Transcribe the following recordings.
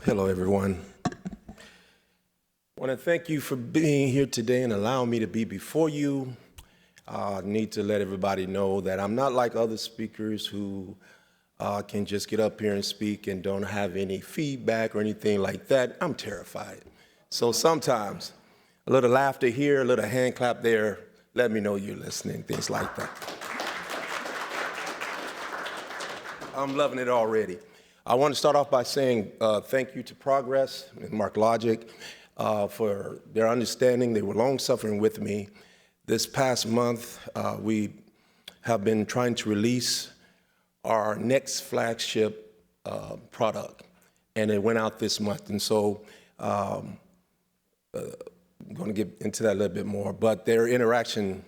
Hello, everyone. I want to thank you for being here today and allowing me to be before you. I need to let everybody know that I'm not like other speakers who can just get up here and speak and don't have any feedback or anything like that. I'm terrified. So sometimes a little laughter here, a little hand clap there, let me know you're listening, things like that. I'm loving it already. I want to start off by saying thank you to Progress and MarkLogic for their understanding. They were long-suffering with me. This past month, we have been trying to release our next flagship product, and it went out this month. And so I'm going to get into that a little bit more, but their interaction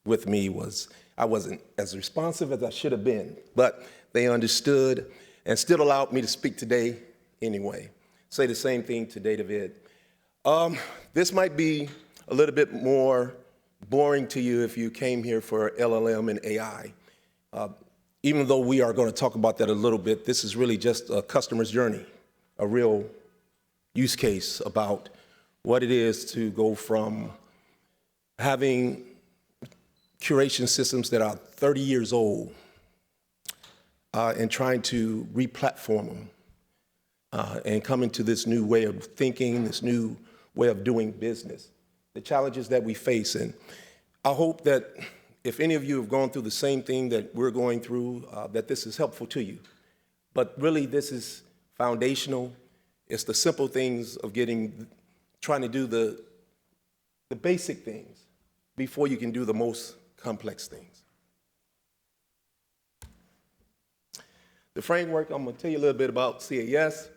with me was, I wasn't as responsive as I should have been, but they understood and still allowed me to speak today anyway. Say the same thing to David. This might be a little bit more boring to you if you came here for LLM and AI. Even though we are going to talk about that a little bit, this is really just a customer's journey, a real use case about what it is to go from having curation systems that are 30 years old and trying to re-platform them and come into this new way of thinking, this new way of doing business, the challenges that we face. And I hope that if any of you have gone through the same thing that we're going through, that this is helpful to you. But really, this is foundational. It's the simple things of trying to do the basic things before you can do the most complex things. The framework, I'm going to tell you a little bit about CAS,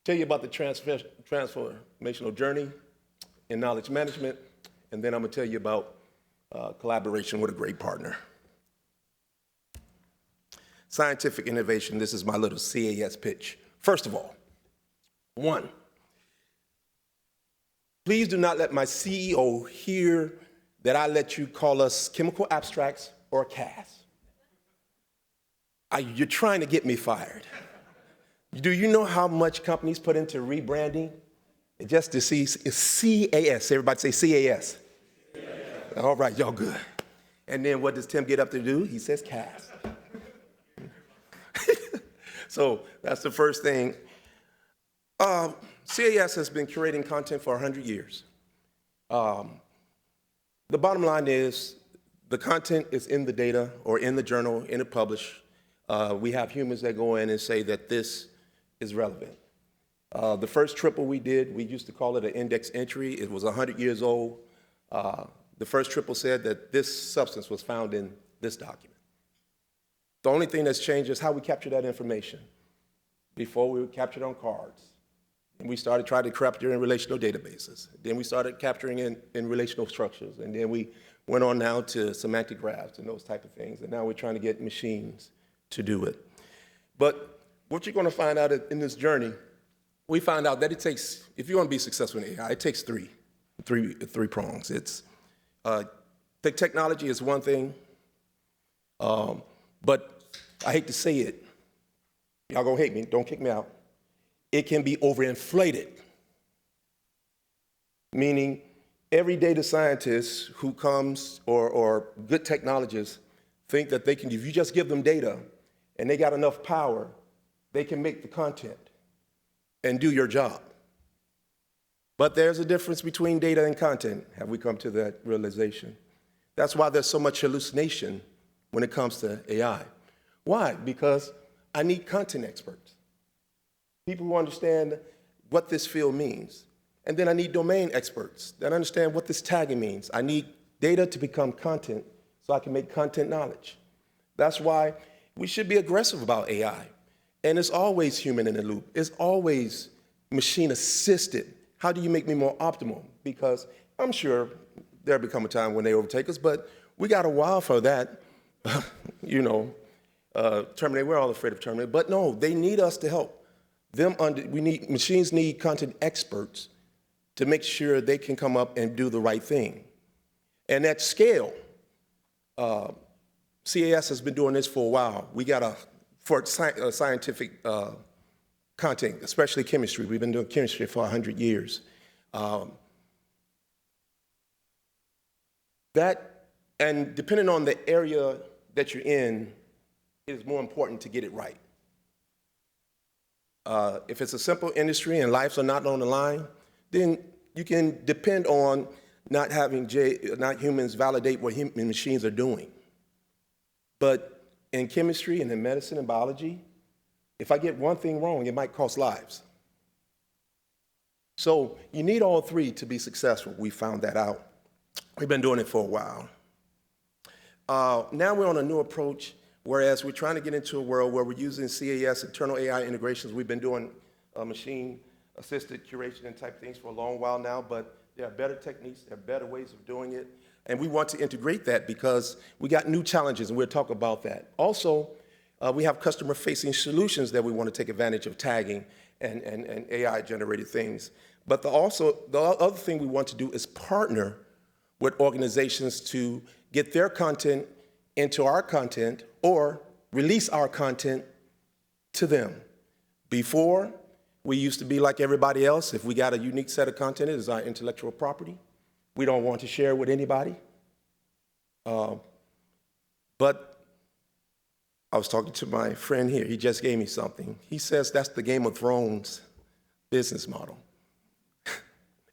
tell you about the transformational journey in knowledge management, and then I'm going to tell you about collaboration with a great partner. Scientific innovation, this is my little CAS pitch. First of all, one, please do not let my CEO hear that I let you call us chemical abstracts or CAS. You're trying to get me fired. Do you know how much companies put into rebranding? Just to see, it's CAS. Everybody say CAS. All right, y'all good. And then what does Tim get up to do? He says CAS. So that's the first thing. CAS has been curating content for 100 years. The bottom line is the content is in the data or in the journal, in the publish. We have humans that go in and say that this is relevant. The first triple we did, we used to call it an index entry. It was 100 years old. The first triple said that this substance was found in this document. The only thing that's changed is how we capture that information. Before, we would capture it on cards. And we started trying to capture in relational databases. Then we started capturing in relational structures. And then we went on now to semantic graphs and those type of things. And now we're trying to get machines to do it. But what you're going to find out in this journey, we found out that it takes, if you want to be successful in AI, it takes three prongs. It's the technology is one thing, but I hate to say it. Y'all gonna hate me, don't kick me out. It can be overinflated, meaning every data scientist who comes or good technologists think that they can, if you just give them data and they got enough power, they can make the content and do your job. But there's a difference between data and content. Have we come to that realization? That's why there's so much hallucination when it comes to AI. Why? Because I need content experts, people who understand what this field means. And then I need domain experts that understand what this tagging means. I need data to become content so I can make content knowledge. That's why we should be aggressive about AI. And it's always human in the loop. It's always machine assisted. How do you make me more optimal? Because I'm sure there'll become a time when they overtake us, but we got a while for that. Terminator, we're all afraid of Terminator, but no, they need us to help them. Machines need content experts to make sure they can come up and do the right thing. And at scale, CAS has been doing this for a while. We got for scientific content, especially chemistry. We've been doing chemistry for 100 years. And depending on the area that you're in, it is more important to get it right. If it's a simple industry and lives are not on the line, then you can depend on not having not humans validate what machines are doing. But in chemistry and in medicine and biology, if I get one thing wrong, it might cost lives. So you need all three to be successful. We found that out. We've been doing it for a while. Now we're on a new approach, whereas we're trying to get into a world where we're using CAS, internal AI integrations. We've been doing machine-assisted curation and type things for a long while now, but there are better techniques, there are better ways of doing it, and we want to integrate that because we got new challenges, and we'll talk about that. Also, we have customer-facing solutions that we want to take advantage of tagging and AI-generated things. But the other thing we want to do is partner with organizations to get their content into our content or release our content to them. Before, we used to be like everybody else. If we got a unique set of content, it is our intellectual property. We don't want to share with anybody. But I was talking to my friend here. He just gave me something. He says that's the Game of Thrones business model.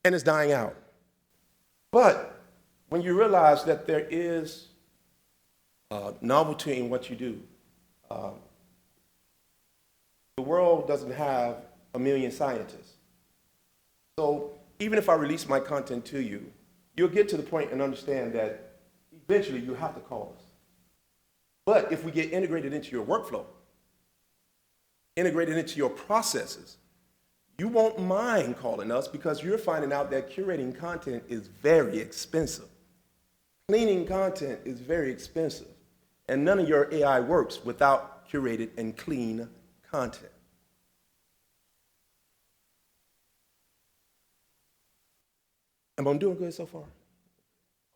And it's dying out. But when you realize that there is novelty in what you do, the world doesn't have 1 million scientists. So even if I release my content to you, you'll get to the point and understand that eventually you have to call us. But if we get integrated into your workflow, integrated into your processes, you won't mind calling us because you're finding out that curating content is very expensive. Cleaning content is very expensive. And none of your AI works without curated and clean content. Am I doing good so far?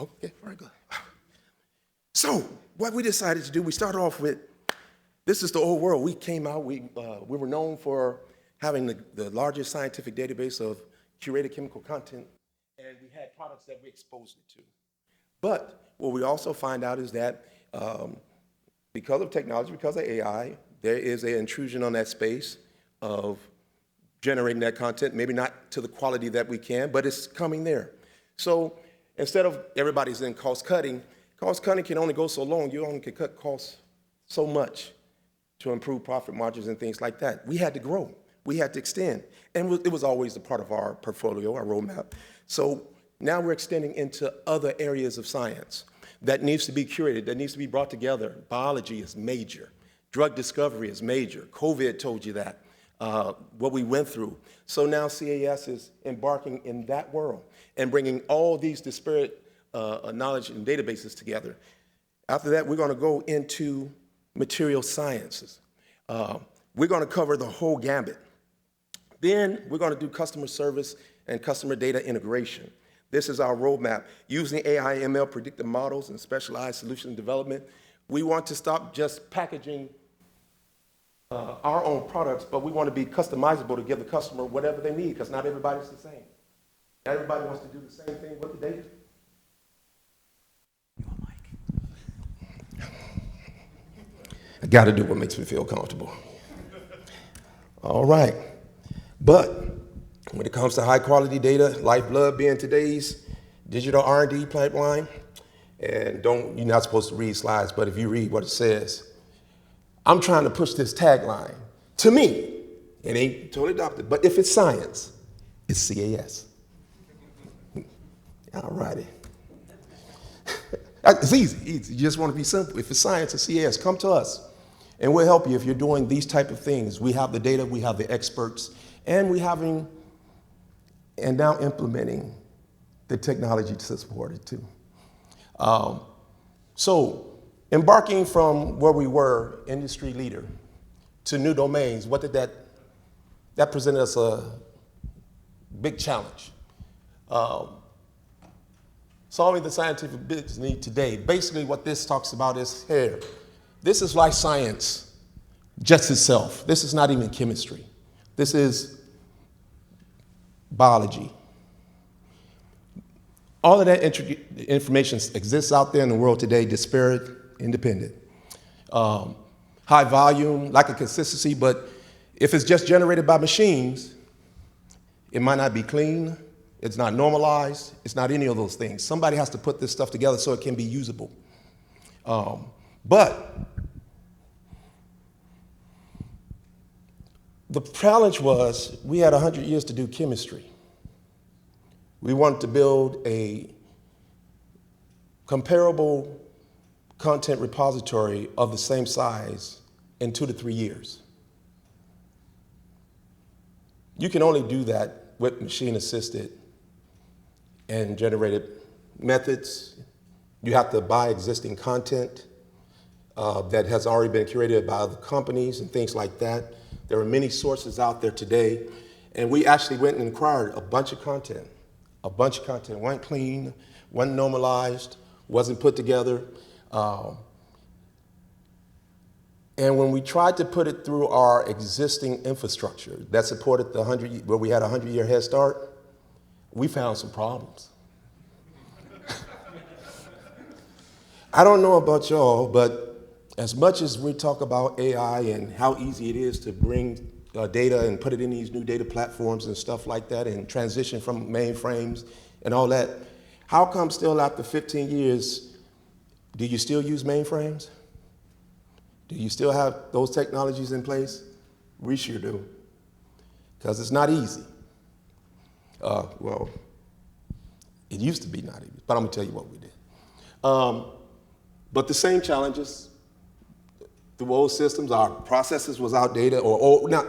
Okay, very good. So what we decided to do, we started off with, this is the old world. We came out, we were known for having the largest scientific database of curated chemical content, and we had products that we exposed it to. But what we also find out is that because of technology, because of AI, there is an intrusion on that space of generating that content, maybe not to the quality that we can, but it's coming there. So instead of everybody's in cost cutting can only go so long. You only can cut costs so much to improve profit margins and things like that. We had to grow. We had to extend. And it was always a part of our portfolio, our roadmap. So now we're extending into other areas of science that needs to be curated, that needs to be brought together. Biology is major. Drug discovery is major. COVID told you that, what we went through. So now CAS is embarking in that world and bringing all these disparate knowledge and databases together. After that, we're going to go into material sciences. We're going to cover the whole gambit. Then we're going to do customer service and customer data integration. This is our roadmap. Using AI, ML, predictive models, and specialized solution development, we want to stop just packaging our own products, but we want to be customizable to give the customer whatever they need, because not everybody's the same. Not everybody wants to do the same thing with the data. I got to do what makes me feel comfortable. All right. But when it comes to high quality data, lifeblood being today's digital R&D pipeline, and you're not supposed to read slides, but if you read what it says, I'm trying to push this tagline. To me, it ain't totally adopted, but if it's science, it's CAS. All righty. It's easy. You just want to be simple. If it's science, it's CAS. Come to us, and we'll help you if you're doing these type of things. We have the data, we have the experts, and we're having and now implementing the technology to support it too. So embarking from where we were, industry leader, to new domains, what did that presented us a big challenge. Solving the scientific business need today. Basically what this talks about is here. This is life science just itself. This is not even chemistry. This is biology. All of that information exists out there in the world today, disparate, independent. High volume, lack of consistency, but if it's just generated by machines, it might not be clean, it's not normalized, it's not any of those things. Somebody has to put this stuff together so it can be usable. But the challenge was we had 100 years to do chemistry. We wanted to build a comparable content repository of the same size in 2 to 3 years. You can only do that with machine-assisted and generated methods. You have to buy existing content that has already been curated by other companies and things like that. There are many sources out there today, and we actually went and acquired a bunch of content. Wasn't clean, wasn't normalized, wasn't put together. And when we tried to put it through our existing infrastructure that supported where we had a 100-year head start, we found some problems. I don't know about y'all, but as much as we talk about AI and how easy it is to bring data and put it in these new data platforms and stuff like that and transition from mainframes and all that, how come still after 15 years, do you still use mainframes? Do you still have those technologies in place? We sure do, because it's not easy. Well, it used to be not easy, but I'm gonna tell you what we did. But the same challenges, the old systems, our processes was outdated, or not,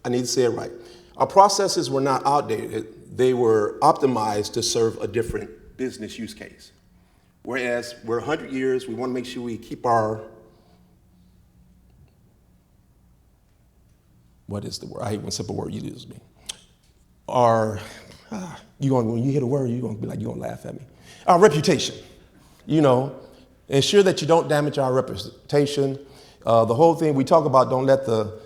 I need to say it right. Our processes were not outdated, they were optimized to serve a different business use case. Whereas we're 100 years, we wanna make sure we keep our, what is the word? I hate when simple word you use me. When you hit a word, you're gonna be like, you're gonna laugh at me. Our reputation, ensure that you don't damage our reputation. The whole thing we talk about, don't let the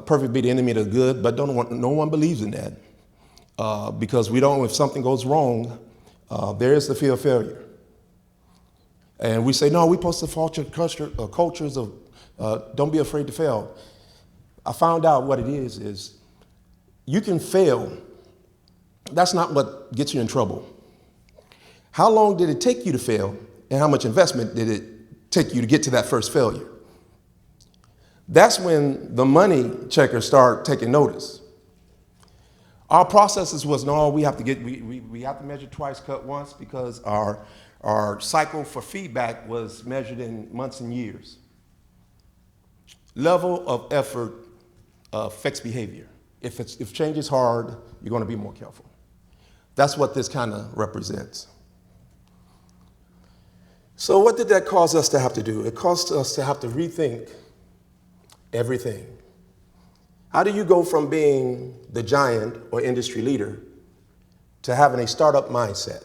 perfect be the enemy of the good, but no one believes in that. Because we don't, if something goes wrong, there is the fear of failure. And we say, no, we supposed to foster cultures of don't be afraid to fail. I found out what it is you can fail. That's not what gets you in trouble. How long did it take you to fail, and how much investment did it take you to get to that first failure? That's when the money checkers start taking notice. Our processes was, no, we have to measure twice, cut once, because our cycle for feedback was measured in months and years. Level of effort affects behavior. If change is hard, you're going to be more careful. That's what this kind of represents. So what did that cause us to have to do? It caused us to have to rethink everything. How do you go from being the giant or industry leader to having a startup mindset?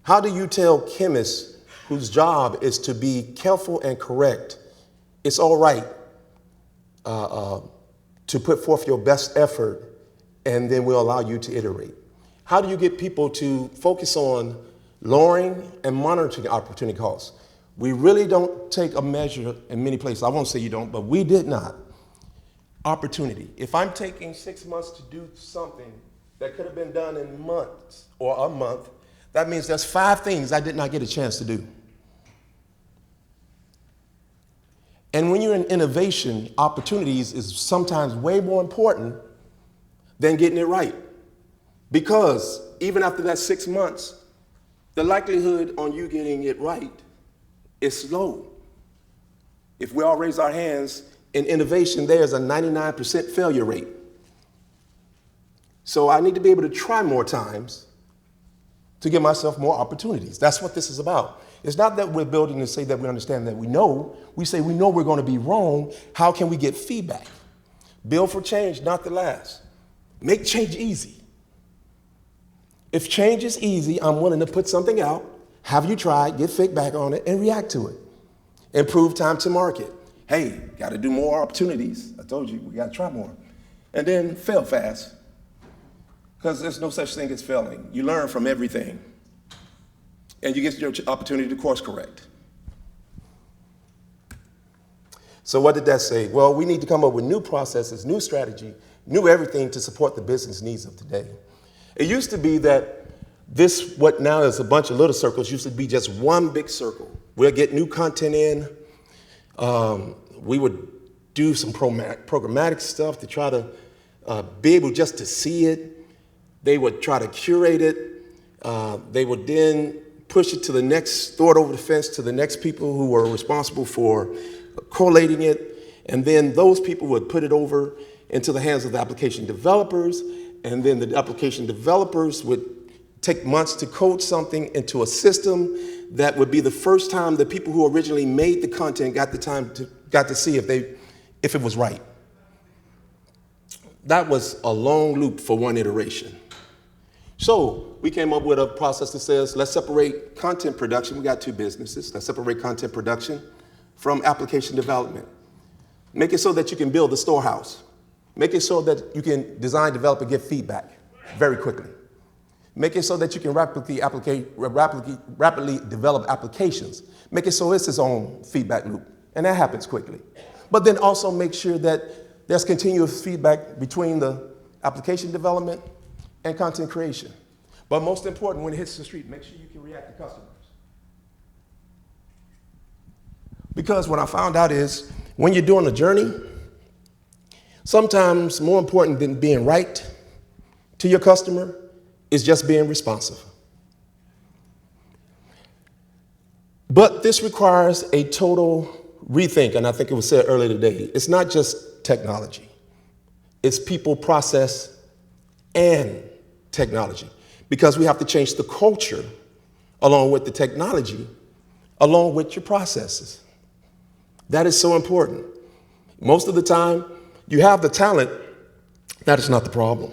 How do you tell chemists whose job is to be careful and correct, it's all right to put forth your best effort, and then we'll allow you to iterate? How do you get people to focus on lowering and monitoring opportunity costs? We really don't take a measure in many places. I won't say you don't, but we did not. Opportunity. If I'm taking 6 months to do something that could have been done in months or a month, that means there's 5 things I did not get a chance to do. And when you're in innovation, opportunities is sometimes way more important than getting it right. Because even after that 6 months, the likelihood on you getting it right is low. If we all raise our hands, in innovation, there's a 99% failure rate. So I need to be able to try more times to give myself more opportunities. That's what this is about. It's not that we're building to say that we understand that we know. We say we know we're going to be wrong. How can we get feedback? Build for change, not the last. Make change easy. If change is easy, I'm willing to put something out, have you try, get feedback on it, and react to it. Improve time to market. Hey, got to do more opportunities. I told you, we got to try more. And then fail fast, because there's no such thing as failing. You learn from everything, and you get your opportunity to course correct. So what did that say? Well, we need to come up with new processes, new strategy, new everything to support the business needs of today. It used to be that this, what now is a bunch of little circles, used to be just one big circle. We'll get new content in. We would do some programmatic stuff to try to be able just to see it. They would try to curate it. They would then push it to the next, throw it over the fence to the next people who were responsible for collating it, and then those people would put it over into the hands of the application developers, and then the application developers would take months to code something into a system that would be the first time the people who originally made the content got to see if it was right. That was a long loop for one iteration. So we came up with a process that says, let's separate content production. We got two businesses. Let's separate content production from application development. Make it so that you can build the storehouse. Make it so that you can design, develop, and get feedback very quickly. Make it so that you can rapidly develop applications. Make it so it's its own feedback loop, and that happens quickly. But then also make sure that there's continuous feedback between the application development and content creation. But most important, when it hits the street, make sure you can react to customers. Because what I found out is, when you're doing a journey, sometimes more important than being right to your customer is just being responsive. But this requires a total rethink, and I think it was said earlier today. It's not just technology. It's people, process, and technology. Because we have to change the culture along with the technology, along with your processes. That is so important. Most of the time, you have the talent. That is not the problem.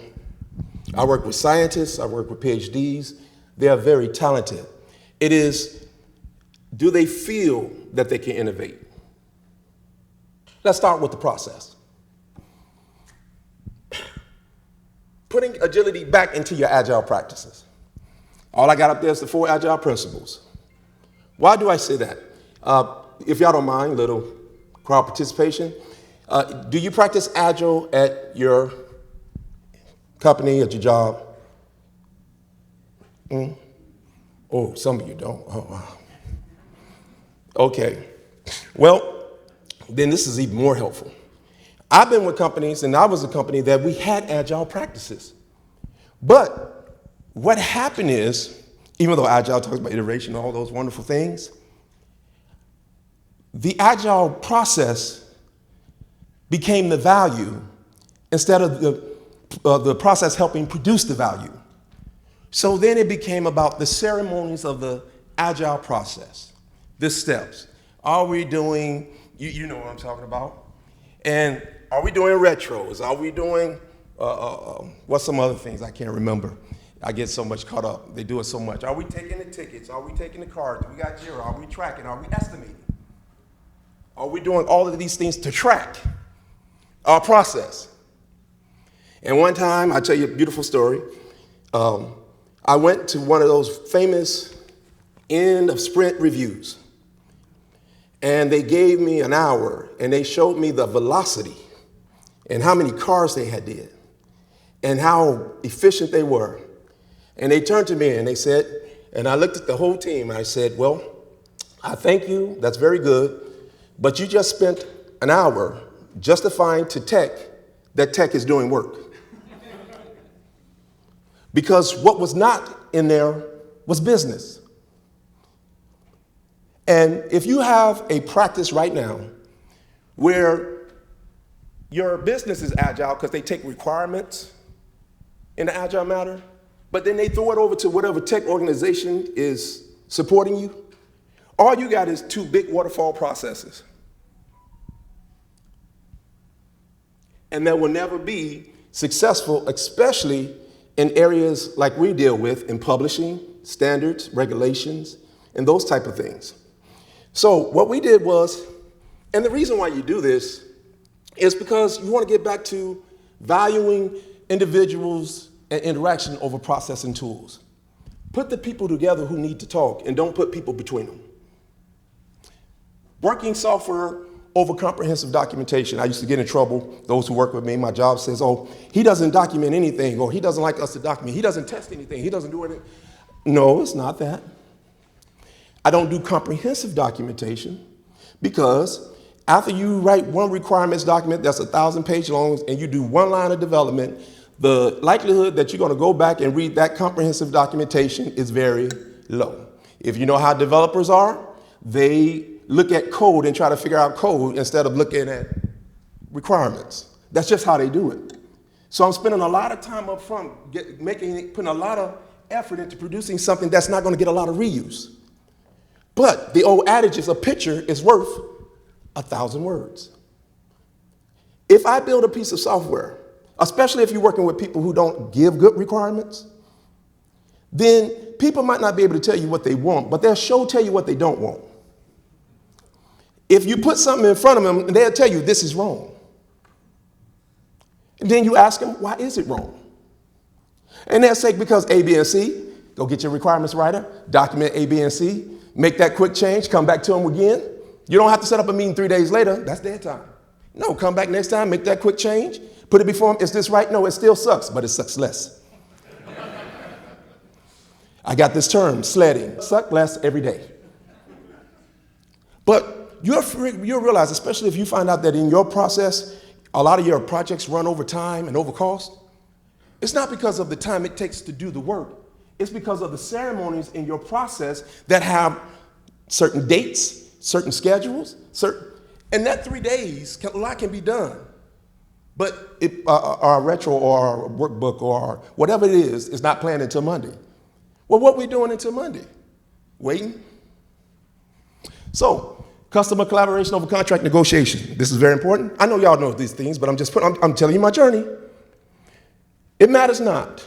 I work with scientists. I work with PhDs. They are very talented. It is, do they feel that they can innovate? Let's start with the process. Putting agility back into your agile practices. All I got up there is the 4 agile principles. Why do I say that? If y'all don't mind, little crowd participation. Do you practice agile at your company, at your job? Oh, some of you don't. Oh, wow. Okay. Well, then this is even more helpful. I've been with companies, and I was a company that we had agile practices. But what happened is, even though agile talks about iteration and all those wonderful things, the agile process became the value instead of the process helping produce the value. So then it became about the ceremonies of the agile process, the steps. Are we doing, you know what I'm talking about? And are we doing retros? Are we doing, what's some other things I can't remember? I get so much caught up. They do it so much. Are we taking the tickets? Are we taking the cards? We got Jira. Are we tracking? Are we estimating? Are we doing all of these things to track our process? And one time, I'll tell you a beautiful story. I went to one of those famous end of sprint reviews. And they gave me an hour, and they showed me the velocity and how many cars they had did and how efficient they were. And they turned to me and they said, and I looked at the whole team and I said, well, I thank you, that's very good, but you just spent an hour justifying to tech that tech is doing work. Because what was not in there was business. And if you have a practice right now where your business is agile because they take requirements in the agile manner, but then they throw it over to whatever tech organization is supporting you, all you got is 2 big waterfall processes. And that will never be successful, especially in areas like we deal with in publishing, standards, regulations, and those type of things. So what we did was And the reason why you do this is because you want to get back to valuing individuals and interaction over processing tools. Put the people together who need to talk and don't put people between them. Working software over comprehensive documentation. I used to get in trouble. Those who work with me, my job says, oh, he doesn't document anything, or he doesn't like us to document. He doesn't test anything. He doesn't do anything. No, it's not that. I don't do comprehensive documentation because after you write one requirements document that's 1,000 pages long and you do one line of development, the likelihood that you're going to go back and read that comprehensive documentation is very low. If you know how developers are, they look at code and try to figure out code instead of looking at requirements. That's just how they do it. So I'm spending a lot of time up front putting a lot of effort into producing something that's not going to get a lot of reuse. But the old adage is a picture is worth 1,000 words. If I build a piece of software, especially if you're working with people who don't give good requirements, then people might not be able to tell you what they want, but they'll tell you what they don't want. If you put something in front of them, they'll tell you this is wrong. And then you ask them, why is it wrong? And they'll say, because A, B, and C. Go get your requirements writer, document A, B, and C, make that quick change, come back to them again. You don't have to set up a meeting 3 days later. That's their time. No, come back next time, make that quick change, put it before them. Is this right? No, it still sucks, but it sucks less. I got this term, sledding, suck less every day. But you'll realize, especially if you find out that in your process, a lot of your projects run over time and over cost, it's not because of the time it takes to do the work. It's because of the ceremonies in your process that have certain dates, certain schedules, and that 3 days, a lot can be done. But our retro or our workbook or whatever it is not planned until Monday. Well, what are we doing until Monday? Waiting? So, customer collaboration over contract negotiation. This is very important. I know y'all know these things, but I'm telling you my journey. It matters not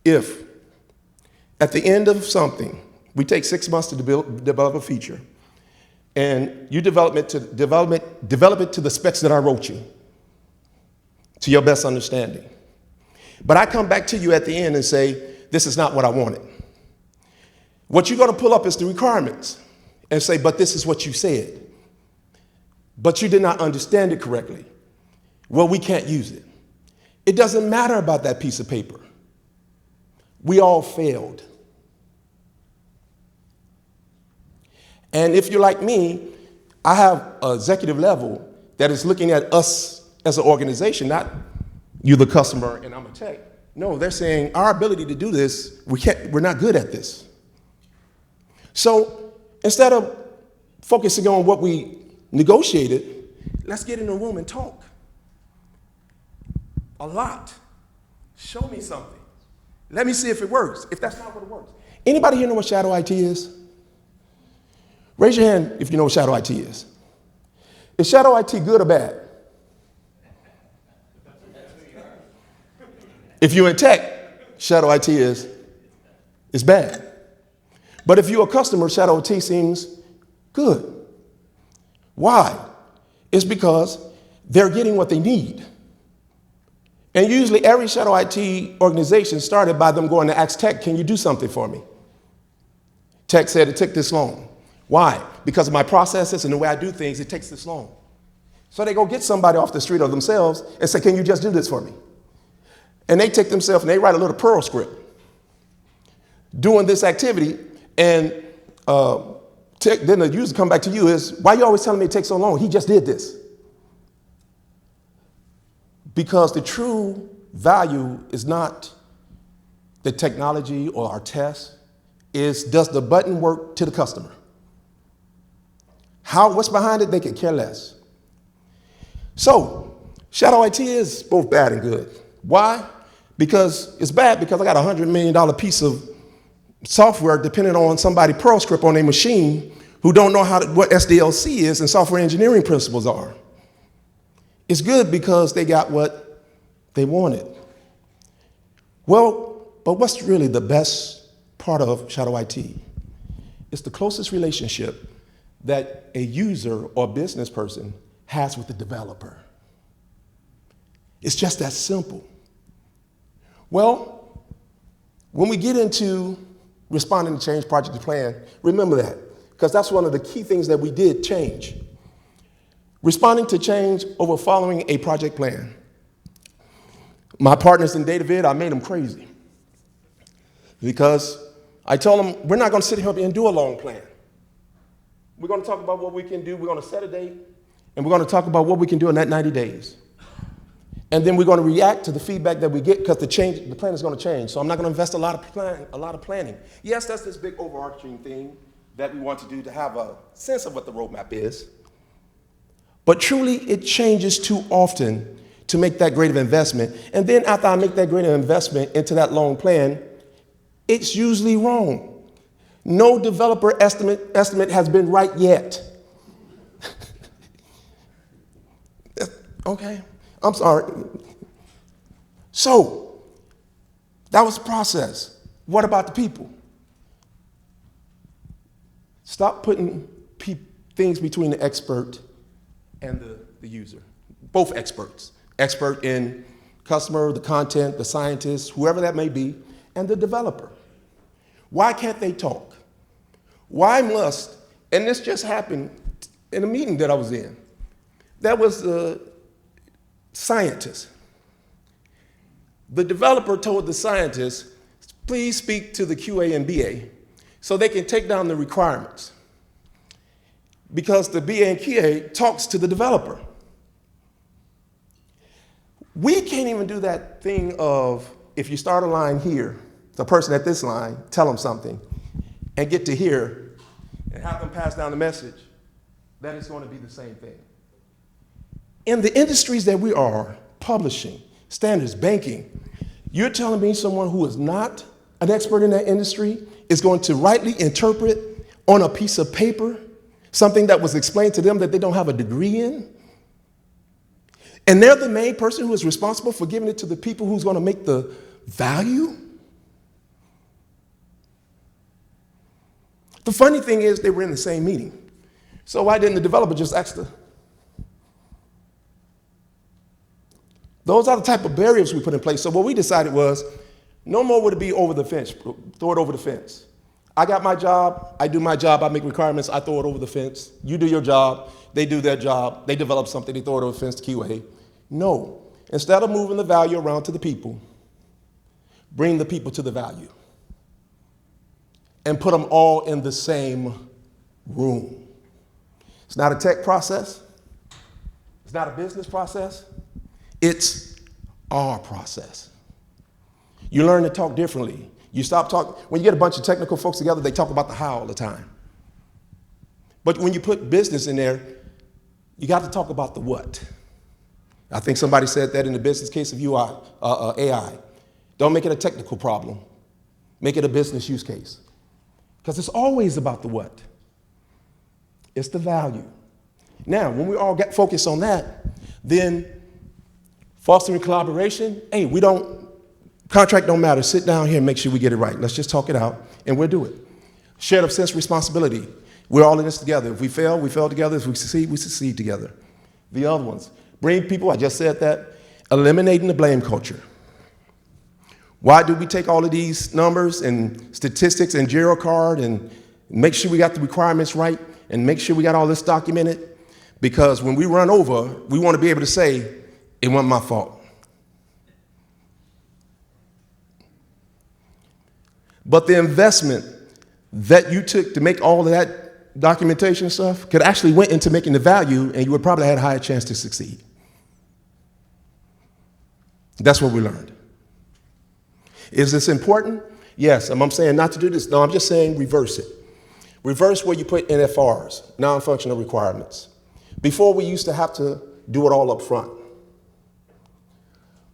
if at the end of something, we take 6 months to develop a feature, and you develop it to the specs that I wrote you, to your best understanding. But I come back to you at the end and say, this is not what I wanted. What you're going to pull up is the requirements and say, but this is what you said. But you did not understand it correctly. Well, we can't use it. It doesn't matter about that piece of paper. We all failed. And if you're like me, I have an executive level that is looking at us as an organization, not you, the customer, and I'm a tech. No, they're saying our ability to do this, we're not good at this. So instead of focusing on what we negotiated, let's get in a room and talk. A lot. Show me something. Let me see if it works, if that's not what it works. Anybody here know what shadow IT is? Raise your hand if you know what shadow IT is. Is shadow IT good or bad? If you're in tech, shadow IT is bad. But if you're a customer, shadow IT seems good. Why? It's because they're getting what they need. And usually every shadow IT organization started by them going to ask tech, can you do something for me? Tech said it took this long. Why? Because of my processes and the way I do things, it takes this long. So they go get somebody off the street or themselves and say, can you just do this for me? And they take themselves and they write a little Perl script doing this activity, and then the user come back to you is, why are you always telling me it takes so long? He just did this. Because the true value is not the technology or our test, is does the button work to the customer? What's behind it, they could care less. So, shadow IT is both bad and good. Why? Because it's bad because I got a $100 million piece of software depending on somebody's Perl script on a machine who don't know what SDLC is and software engineering principles are. It's good because they got what they wanted. Well, but what's really the best part of shadow IT? It's the closest relationship that a user or business person has with the developer. It's just that simple. Well, when we get into responding to change, project to plan, remember that, because that's one of the key things that we did change. Responding to change over following a project plan. My partners in Data I made them crazy because I told them, we're not going to sit here and do a long plan. We're going to talk about what we can do. We're going to set a date, and we're going to talk about what we can do in that 90 days. And then we're going to react to the feedback that we get because the plan is going to change. So I'm not going to invest a lot of planning. Yes, that's this big overarching thing that we want to do to have a sense of what the roadmap is. But truly, it changes too often to make that great of investment. And then after I make that great of investment into that long plan, it's usually wrong. No developer estimate has been right yet. Okay, I'm sorry. So that was the process. What about the people? Stop putting things between the expert and the user. Both experts. Expert in customer, the content, the scientist, whoever that may be, and the developer. Why can't they talk? Why must, and this just happened in a meeting that I was in. That was the scientist. The developer told the scientist, please speak to the QA and BA so they can take down the requirements. Because the BA and QA talks to the developer. We can't even do that thing of, if you start a line here, the person at this line, tell them something, and get to here, and have them pass down the message, that it's going to be the same thing. In the industries that we are, publishing, standards, banking, you're telling me someone who is not an expert in that industry is going to rightly interpret on a piece of paper something that was explained to them that they don't have a degree in? And they're the main person who is responsible for giving it to the people who's going to make the value? The funny thing is they were in the same meeting. So why didn't the developer just ask the? Those are the type of barriers we put in place. So what we decided was, no more would it be over the fence, throw it over the fence. I got my job, I do my job, I make requirements, I throw it over the fence. You do your job, they do their job, they develop something, they throw it over the fence to QA. No, instead of moving the value around to the people, bring the people to the value. And put them all in the same room. It's not a tech process, it's not a business process, it's our process. You learn to talk differently. You stop talking. When you get a bunch of technical folks together, they talk about the how all the time. But when you put business in there, you got to talk about the what. I think somebody said that in the business case of AI. Don't make it a technical problem. Make it a business use case. Because it's always about the what. It's the value. Now, when we all get focused on that, then fostering collaboration, hey, contract don't matter. Sit down here and make sure we get it right. Let's just talk it out, and we'll do it. Shared sense of responsibility. We're all in this together. If we fail together. If we succeed together. The other ones. Bring people, I just said that. Eliminating the blame culture. Why do we take all of these numbers and statistics and Jira card and make sure we got the requirements right and make sure we got all this documented? Because when we run over, we want to be able to say, it wasn't my fault. But the investment that you took to make all of that documentation stuff could actually went into making the value, and you would probably have a higher chance to succeed. That's what we learned. Is this important? Yes. I'm saying not to do this. No, I'm just saying reverse it. Reverse where you put NFRs, non-functional requirements. Before, we used to have to do it all up front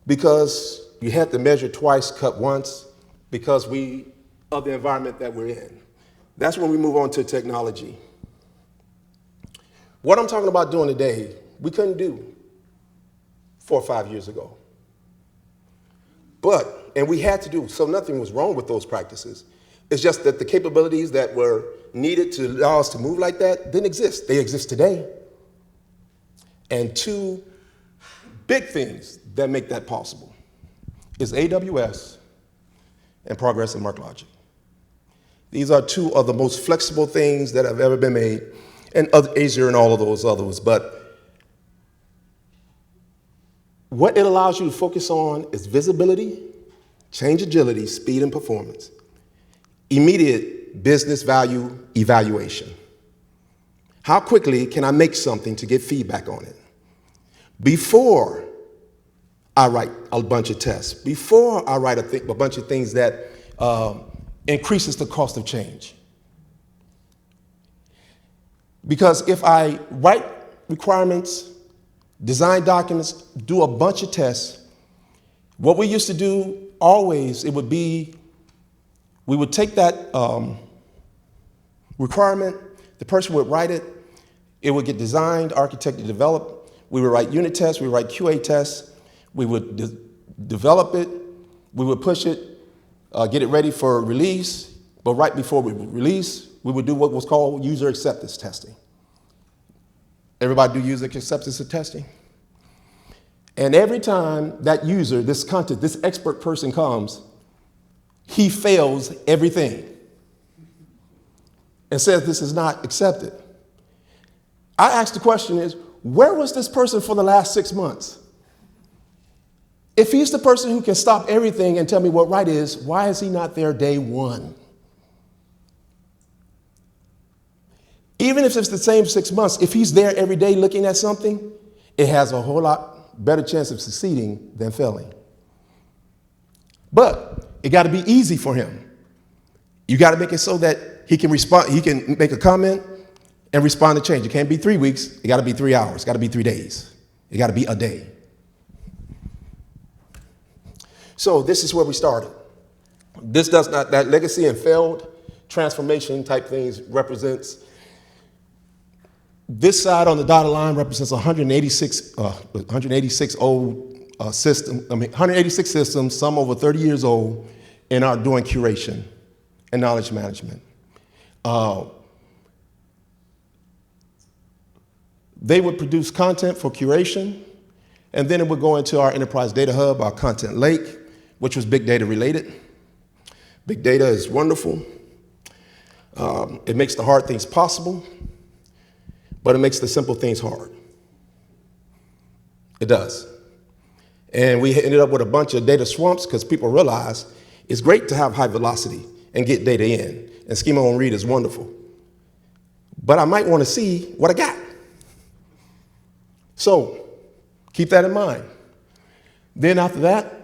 because you had to measure twice, cut once, because of the environment that we're in. That's when we move on to technology. What I'm talking about doing today, we couldn't do 4 or 5 years ago. And we had to do, so nothing was wrong with those practices. It's just that the capabilities that were needed to allow us to move like that didn't exist. They exist today. And two big things that make that possible is AWS and Progress in MarkLogic. These are two of the most flexible things that have ever been made, and Azure and all of those others. But what it allows you to focus on is visibility, change agility, speed, and performance. Immediate business value evaluation. How quickly can I make something to get feedback on it? Before I write a bunch of tests, before I write a bunch of things that increases the cost of change. Because if I write requirements, design documents, do a bunch of tests, what we used to do always, it would be, we would take that requirement, the person would write it, it would get designed, architected, developed. We would write unit tests, we would write QA tests, we would develop it, we would push it, get it ready for release, but right before we would release, we would do what was called user acceptance testing. Everybody do user acceptance testing? And every time that user, this content, this expert person comes, he fails everything and says this is not accepted. I asked the question is, where was this person for the last 6 months? If he's the person who can stop everything and tell me what right is, why is he not there day one? Even if it's the same 6 months, if he's there every day looking at something, it has a whole lot better chance of succeeding than failing. But it got to be easy for him. You got to make it so that he can respond, he can make a comment and respond to change. It can't be 3 weeks, it got to be 3 hours, it got to be 3 days, it got to be a day. So this is where we started. This does not, that legacy and failed transformation type things represents, this side on the dotted line represents 186 systems, some over 30 years old, and are doing curation and knowledge management. They would produce content for curation, and then it would go into our enterprise data hub, our content lake, which was big data related. Big data is wonderful. It makes the hard things possible, but it makes the simple things hard. It does. And we ended up with a bunch of data swamps because people realized it's great to have high velocity and get data in, and schema on read is wonderful. But I might want to see what I got. So keep that in mind. Then after that,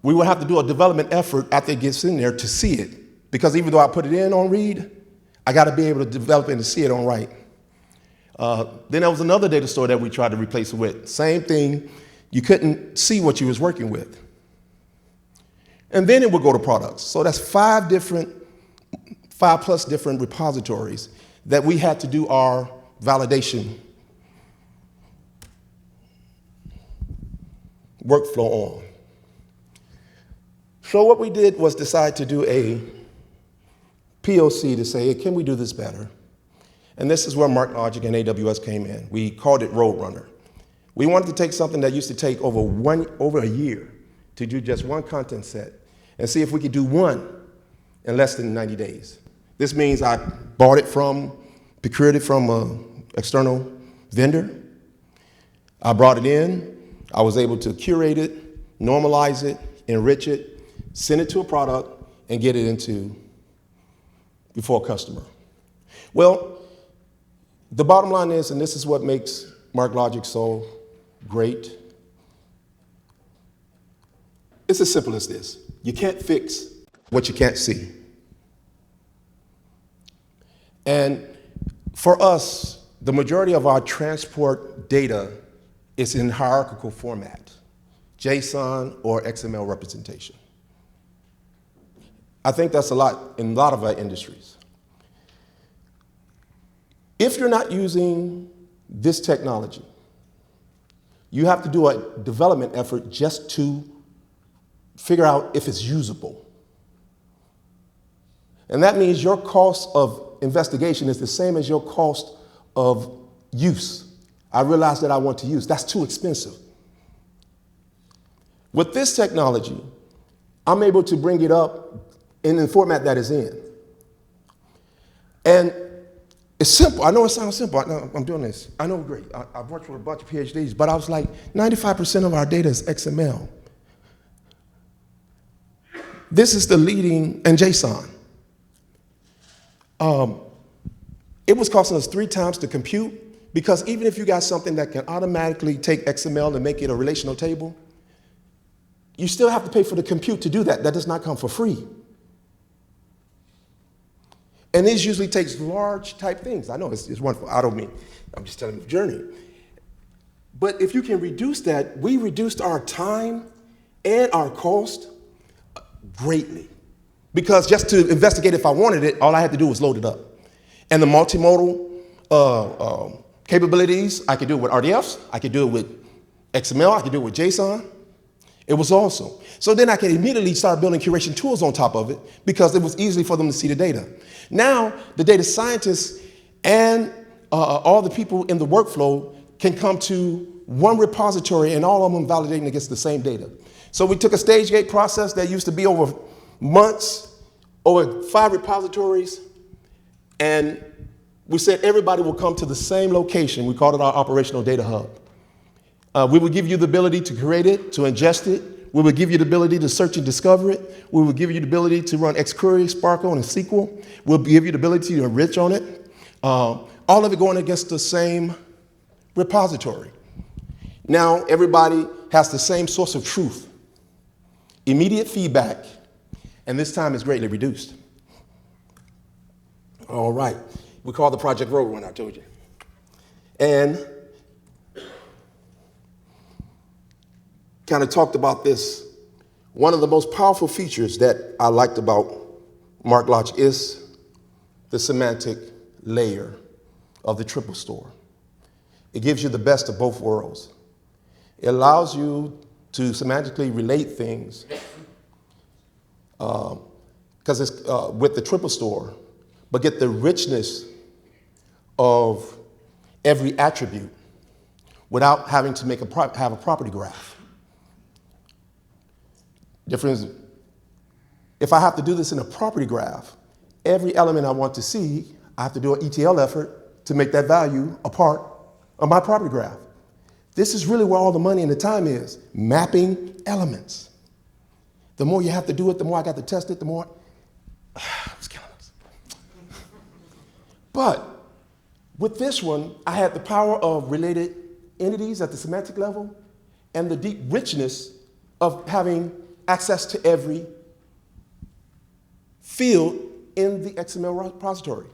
we would have to do a development effort after it gets in there to see it. Because even though I put it in on read, I got to be able to develop it and see it on write. Then there was another data store that we tried to replace it with. Same thing, you couldn't see what you was working with. And then it would go to products. So that's 5+ different repositories that we had to do our validation workflow on. So what we did was decide to do a POC to say, hey, can we do this better? And this is where MarkLogic and AWS came in. We called it Roadrunner. We wanted to take something that used to take over a year to do just one content set and see if we could do one in less than 90 days. This means I bought it procured it from an external vendor. I brought it in. I was able to curate it, normalize it, enrich it, send it to a product, and get it before a customer. Well, the bottom line is, and this is what makes MarkLogic so great, it's as simple as this. You can't fix what you can't see. And for us, the majority of our transport data is in hierarchical format, JSON or XML representation. I think that's a lot in a lot of our industries. If you're not using this technology, you have to do a development effort just to figure out if it's usable. And that means your cost of investigation is the same as your cost of use. I realized that I want to use. That's too expensive. With this technology, I'm able to bring it up in the format that is in. And it's simple. I know it sounds simple. I'm doing this. I know, great. I've worked with a bunch of PhDs, but I was like, 95% of our data is XML. This is the leading, and JSON. It was costing us 3 times to compute, because even if you got something that can automatically take XML and make it a relational table, you still have to pay for the compute to do that. That does not come for free. And this usually takes large type things. I know it's wonderful. I don't mean, I'm just telling you the journey. But if you can reduce that, we reduced our time and our cost greatly. Because just to investigate if I wanted it, all I had to do was load it up. And the multimodal capabilities, I could do it with RDFs, I could do it with XML, I could do it with JSON. It was awesome. So then I could immediately start building curation tools on top of it, because it was easy for them to see the data. Now, the data scientists and all the people in the workflow can come to one repository and all of them validating against the same data. So we took a stage gate process that used to be over months, over 5 repositories, and we said everybody will come to the same location. We called it our operational data hub. We would give you the ability to create it, to ingest it. We would give you the ability to search and discover it. We would give you the ability to run XQuery, Sparkle, and SQL. We'll give you the ability to enrich on it. All of it going against the same repository. Now everybody has the same source of truth, immediate feedback, and this time is greatly reduced. All right, we call the project Road Run, I told you. And kind of talked about this. One of the most powerful features that I liked about MarkLogic is the semantic layer of the triple store. It gives you the best of both worlds. It allows you to semantically relate things because it's with the triple store, but get the richness of every attribute without having to make have a property graph. Difference, if I have to do this in a property graph, every element I want to see, I have to do an ETL effort to make that value a part of my property graph. This is really where all the money and the time is, mapping elements. The more you have to do it, the more I got to test it, the more, it's killing us. But with this one, I had the power of related entities at the semantic level and the deep richness of having access to every field in the XML repository.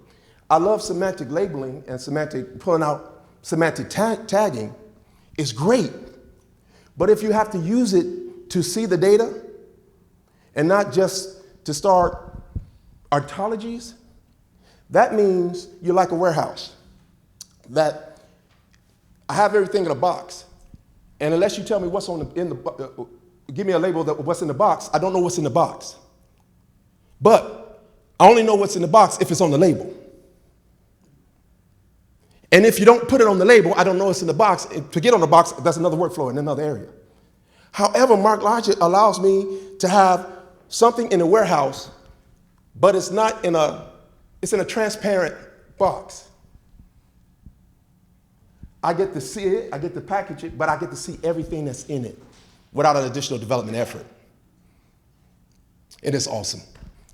I love semantic labeling and pulling out semantic tagging. It's great. But if you have to use it to see the data and not just to start ontologies, that means you're like a warehouse. That I have everything in a box, and unless you tell me what's give me a label of what's in the box, I don't know what's in the box. But I only know what's in the box if it's on the label. And if you don't put it on the label, I don't know what's in the box. To get on the box, that's another workflow in another area. However, MarkLogic allows me to have something in a warehouse, but it's in a transparent box. I get to see it, I get to package it, but I get to see everything that's in it without an additional development effort. It is awesome.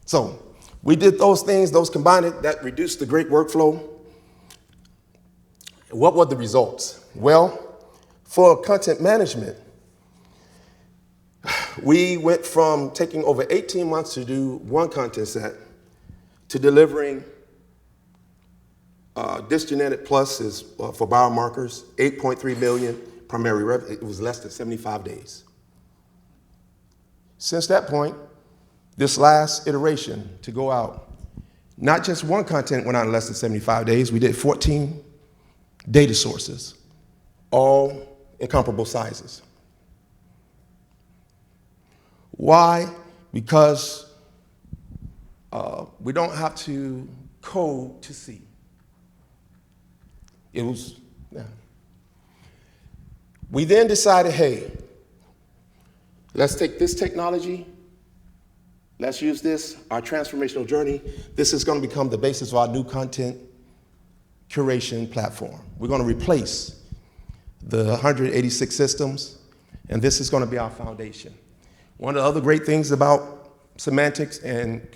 So we did those things, those combined, that reduced the great workflow. What were the results? Well, for content management, we went from taking over 18 months to do one content set to delivering Disgenetic Plus is for biomarkers, 8.3 million primary revenue. It was less than 75 days. Since that point, this last iteration to go out, not just one content went out in less than 75 days, we did 14 data sources, all in comparable sizes. Why? Because We don't have to code to see. It was, yeah. We then decided, hey, let's take this technology, let's use this, our transformational journey. This is going to become the basis of our new content curation platform. We're going to replace the 186 systems, and this is going to be our foundation. One of the other great things about semantics and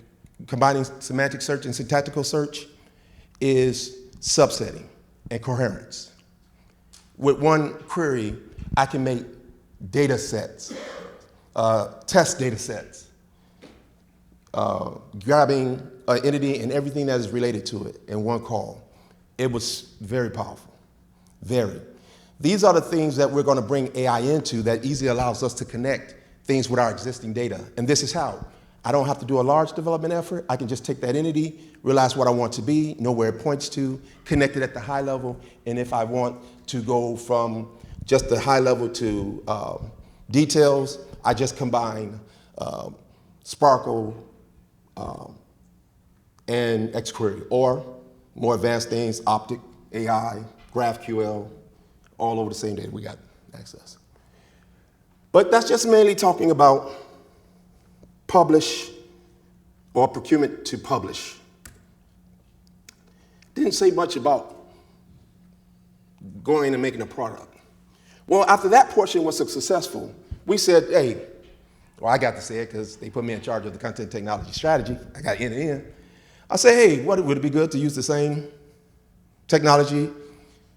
combining semantic search and syntactical search is subsetting and coherence. With one query, I can make data sets, test data sets, grabbing an entity and everything that is related to it in one call. It was very powerful, very. These are the things that we're going to bring AI into that easily allows us to connect things with our existing data. And this is how. I don't have to do a large development effort. I can just take that entity, realize what I want to be, know where it points to, connect it at the high level, and if I want to go from just the high level to details, I just combine Sparkle and XQuery, or more advanced things, Optic, AI, GraphQL, all over the same data we got access. But that's just mainly talking about publish or procurement to publish. Didn't say much about going and making a product. Well, after that portion was successful, we said, hey, well, I got to say it because they put me in charge of the content technology strategy. I got in and in. I said, hey, would it be good to use the same technology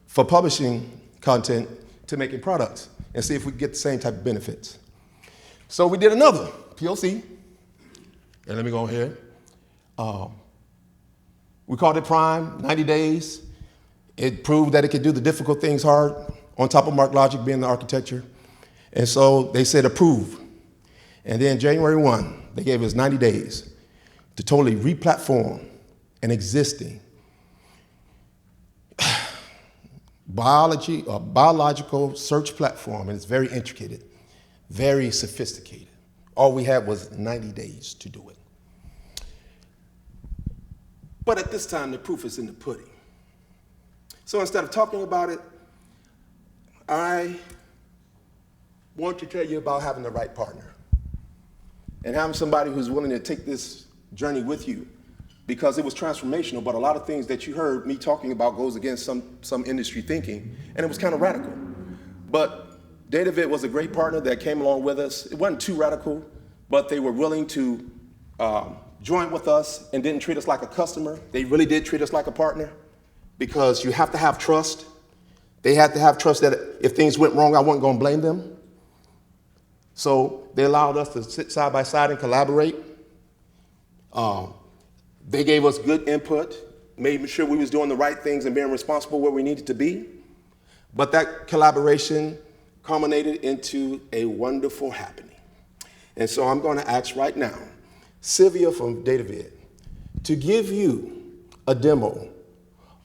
for publishing content to making products and see if we could get the same type of benefits? So we did another POC. And let me go ahead. We called it Prime, 90 days. It proved that it could do the difficult things hard on top of MarkLogic being the architecture. And so they said approve. And then January 1, they gave us 90 days to totally re-platform an existing biological search platform. And it's very intricate, very sophisticated. All we had was 90 days to do it. But at this time, the proof is in the pudding. So instead of talking about it, I want to tell you about having the right partner and having somebody who's willing to take this journey with you, because it was transformational, but a lot of things that you heard me talking about goes against some industry thinking, and it was kind of radical. But DataVit was a great partner that came along with us. It wasn't too radical, but they were willing to join with us and didn't treat us like a customer. They really did treat us like a partner, because you have to have trust. They had to have trust that if things went wrong, I wasn't going to blame them. So they allowed us to sit side by side and collaborate. They gave us good input, making sure we was doing the right things and being responsible where we needed to be. But that collaboration culminated into a wonderful happening. And so I'm going to ask right now, Sylvia from DataVid, to give you a demo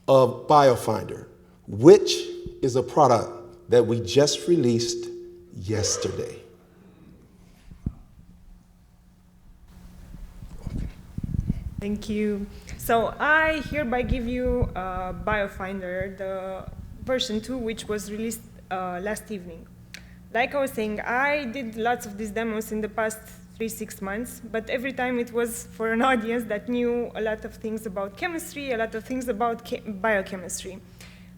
of BioFinder, which is a product that we just released yesterday. Thank you. So I hereby give you BioFinder, the version 2, which was released last evening. Like I was saying, I did lots of these demos in the past 3-6 months, but every time it was for an audience that knew a lot of things about chemistry, a lot of things about biochemistry.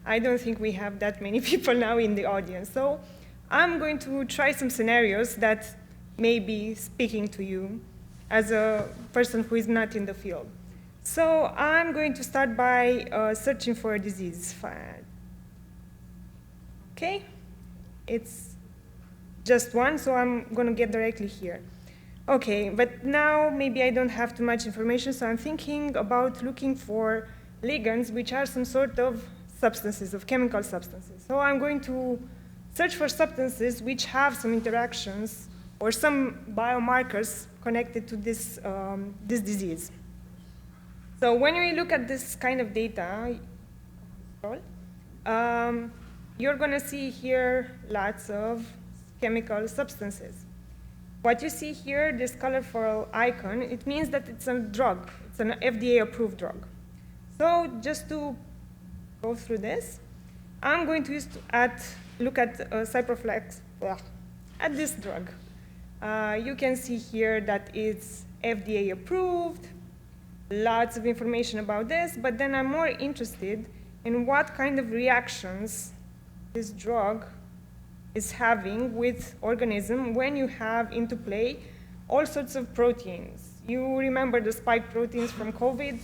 I don't think we have that many people now in the audience. So I'm going to try some scenarios that may be speaking to you as a person who is not in the field. So I'm going to start by searching for a disease. Okay, it's just one, so I'm going to get directly here. Okay, but now maybe I don't have too much information, so I'm thinking about looking for ligands, which are some sort of substances, of chemical substances. So I'm going to search for substances which have some interactions or some biomarkers connected to this, this disease. So when we look at this kind of data, you're going to see here lots of chemical substances. What you see here, this colorful icon, it means that it's a drug. It's an FDA-approved drug. So just to go through this, I'm going to look at Cyproflex, at this drug. You can see here that it's FDA approved, lots of information about this, but then I'm more interested in what kind of reactions this drug is having with organism when you have into play all sorts of proteins. You remember the spike proteins from COVID?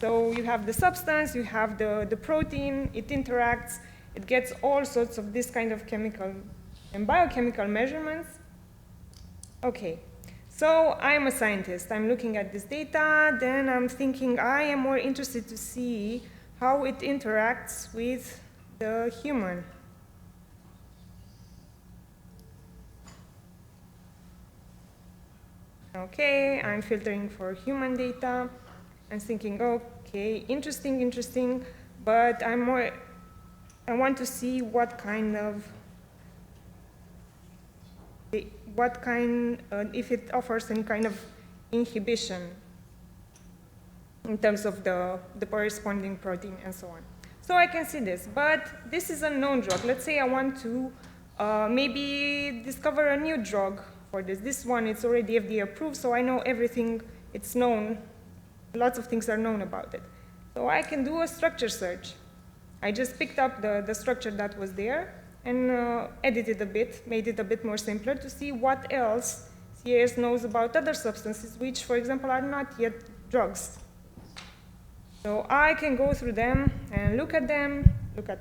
So you have the substance, you have the protein, it interacts, it gets all sorts of this kind of chemical and biochemical measurements. Okay, so I'm a scientist. I'm looking at this data, then I'm thinking I am more interested to see how it interacts with the human. Okay, I'm filtering for human data. I'm thinking, okay, interesting, but I want to see if it offers any kind of inhibition in terms of the corresponding protein and so on. So I can see this, but this is a known drug. Let's say I want to maybe discover a new drug for this. This one, it's already FDA approved, so I know everything, it's known. Lots of things are known about it. So I can do a structure search. I just picked up the structure that was there and edited a bit, made it a bit more simpler to see what else CAS knows about other substances, which, for example, are not yet drugs. So I can go through them and look at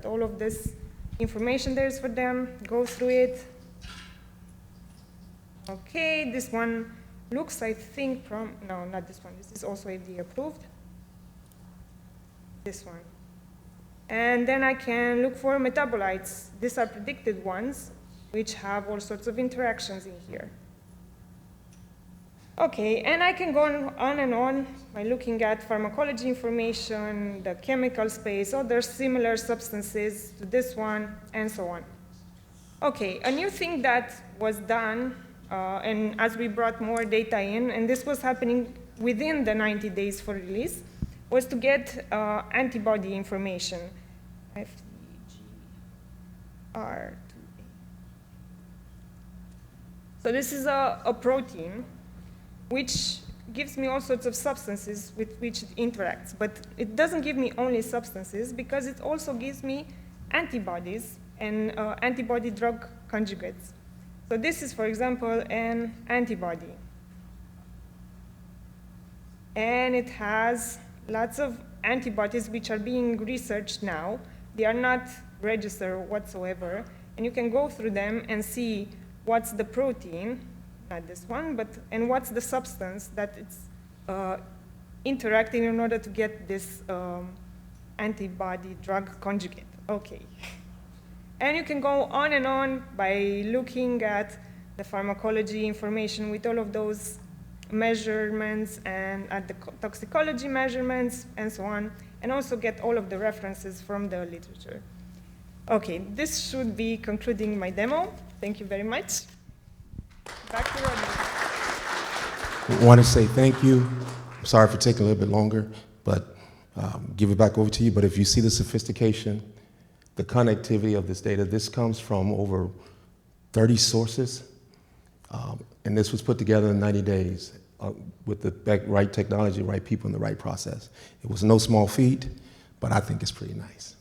all of this information there is for them, go through it. Okay, this one looks, I think, no, not this one. This is also FDA approved. This one. And then I can look for metabolites. These are predicted ones, which have all sorts of interactions in here. Okay, and I can go on and on by looking at pharmacology information, the chemical space, other similar substances to this one, and so on. Okay, a new thing that was done, and as we brought more data in, and this was happening within the 90 days for release, was to get antibody information. FTGR2A. So this is a protein which gives me all sorts of substances with which it interacts. But it doesn't give me only substances, because it also gives me antibodies and antibody drug conjugates. So this is, for example, an antibody. And it has lots of antibodies which are being researched now. They are not registered whatsoever. And you can go through them and see what's the protein, not this one, and what's the substance that it's interacting in order to get this antibody drug conjugate. Okay. And you can go on and on by looking at the pharmacology information with all of those measurements and at the toxicology measurements and so on, and also get all of the references from the literature. Okay, this should be concluding my demo. Thank you very much. Back to Rodney. I want to say thank you. I'm sorry for taking a little bit longer, but give it back over to you. But if you see the sophistication, the connectivity of this data, this comes from over 30 sources, and this was put together in 90 days with the right technology, right people, and the right process. It was no small feat, but I think it's pretty nice.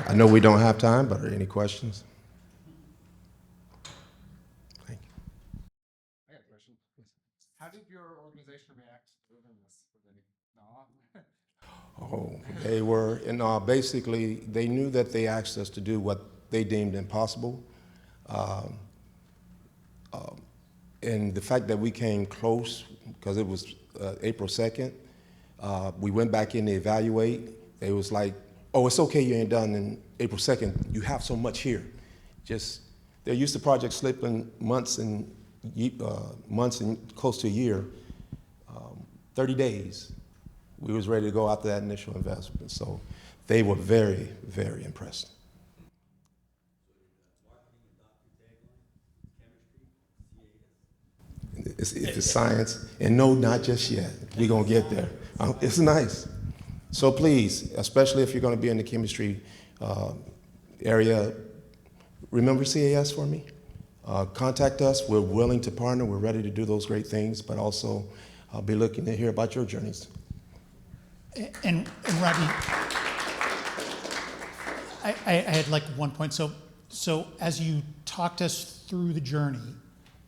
I know we don't have time, but are there any questions? Thank you. I got a question. How did your organization react to doing this? Oh, they were, and basically, they knew that they asked us to do what they deemed impossible. And the fact that we came close, because it was April 2nd, we went back in to evaluate. It was like, oh, it's okay, you ain't done in April 2nd. You have so much here. Just, they're used to projects slipping months and close to a year. 30 days, we was ready to go after that initial investment. So they were very, very impressed. if it's science. And no, not just yet. We're going to get there. It's nice. So please, especially if you're going to be in the chemistry area, remember CAS for me. Contact us. We're willing to partner. We're ready to do those great things, but also I'll be looking to hear about your journeys. And Rodney, I had like one point. So as you talked us through the journey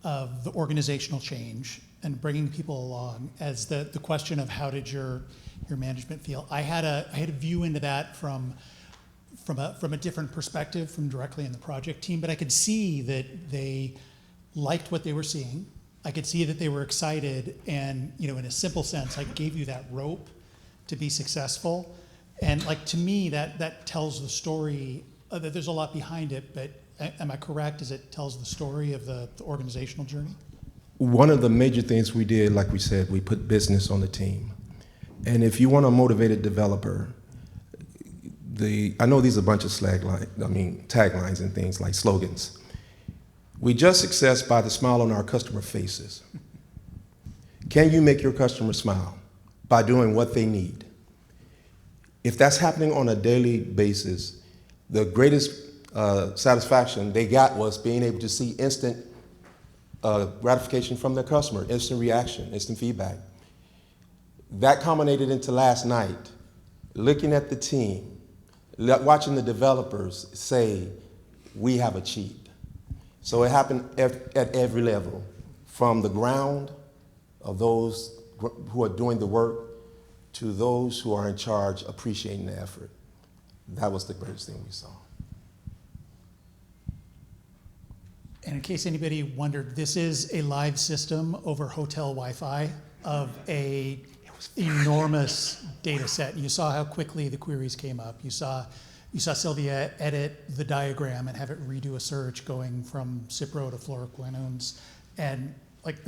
of the organizational change and bringing people along, as the question of how did your management feel, I had a view into that from a different perspective, from directly in the project team, but I could see that they liked what they were seeing. I could see that they were excited, and in a simple sense, I gave you that rope to be successful. And like, to me, that tells the story, that there's a lot behind it, but am I correct, as it tells the story of the organizational journey? One of the major things we did, like we said, we put business on the team. And if you want a motivated developer, I know these are a bunch of taglines and things like slogans. We judge success by the smile on our customer faces. Can you make your customer smile by doing what they need? If that's happening on a daily basis, the greatest satisfaction they got was being able to see instant gratification from their customer, instant reaction, instant feedback. That culminated into last night, looking at the team, watching the developers say, we have achieved. So it happened at every level, from the ground of those who are doing the work to those who are in charge appreciating the effort. That was the greatest thing we saw. And in case anybody wondered, this is a live system over hotel Wi-Fi of a enormous data set. You saw how quickly the queries came up. You saw Sylvia edit the diagram and have it redo a search going from Cipro to fluoroquinones. And like,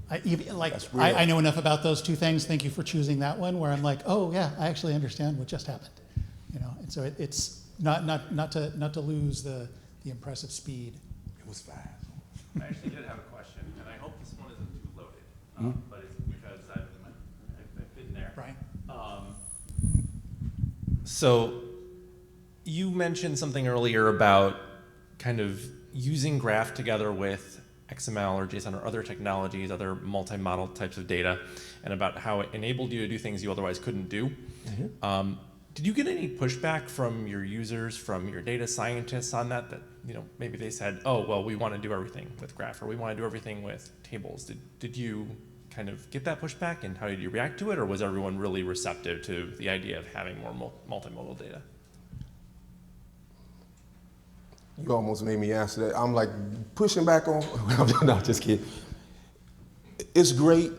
I know enough about those two things. Thank you for choosing that one, where I'm like, oh yeah, I actually understand what just happened. And so it's not to lose the impressive speed. It was fast. I actually did have a question, and I hope this one isn't too loaded, but it's because I've been there. Brian? So you mentioned something earlier about kind of using graph together with XML or JSON or other technologies, other multi-model types of data, and about how it enabled you to do things you otherwise couldn't do. Mm-hmm. Did you get any pushback from your users, from your data scientists on that maybe they said, oh, well, we want to do everything with graph, or we want to do everything with tables? Did you kind of get that pushback, and how did you react to it, or was everyone really receptive to the idea of having more multimodal data? You almost made me answer that. I'm like pushing back on, no, just kidding. It's great.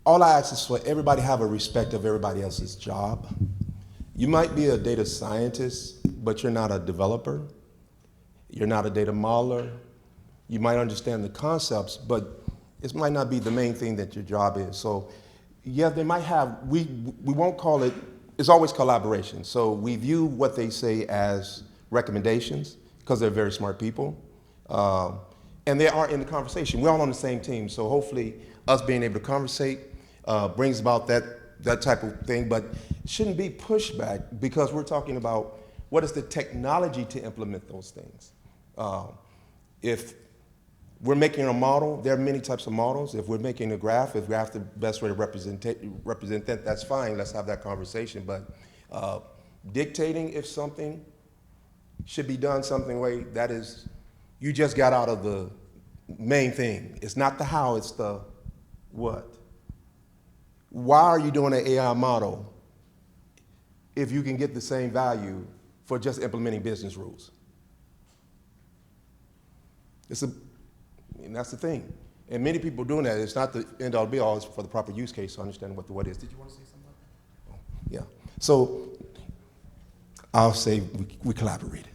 All I ask is for everybody have a respect of everybody else's job. You might be a data scientist, but you're not a developer. You're not a data modeler. You might understand the concepts, but it might not be the main thing that your job is. So yeah, they might have, we won't call it, it's always collaboration. So we view what they say as recommendations, because they're very smart people. And they are in the conversation. We're all on the same team, so hopefully us being able to conversate brings about that type of thing, but it shouldn't be pushback, because we're talking about what is the technology to implement those things. If we're making a model, there are many types of models. If we're making a graph, if graph's the best way to represent that, that's fine, let's have that conversation. But dictating if something should be done something way, that is, you just got out of the main thing. It's not the how, it's the what. Why are you doing an AI model if you can get the same value for just implementing business rules? And that's the thing. And many people doing that. It's not the end all be all, it's for the proper use case to understand what the what is. Did you want to say something about that? Oh, yeah. So I'll say we collaborated.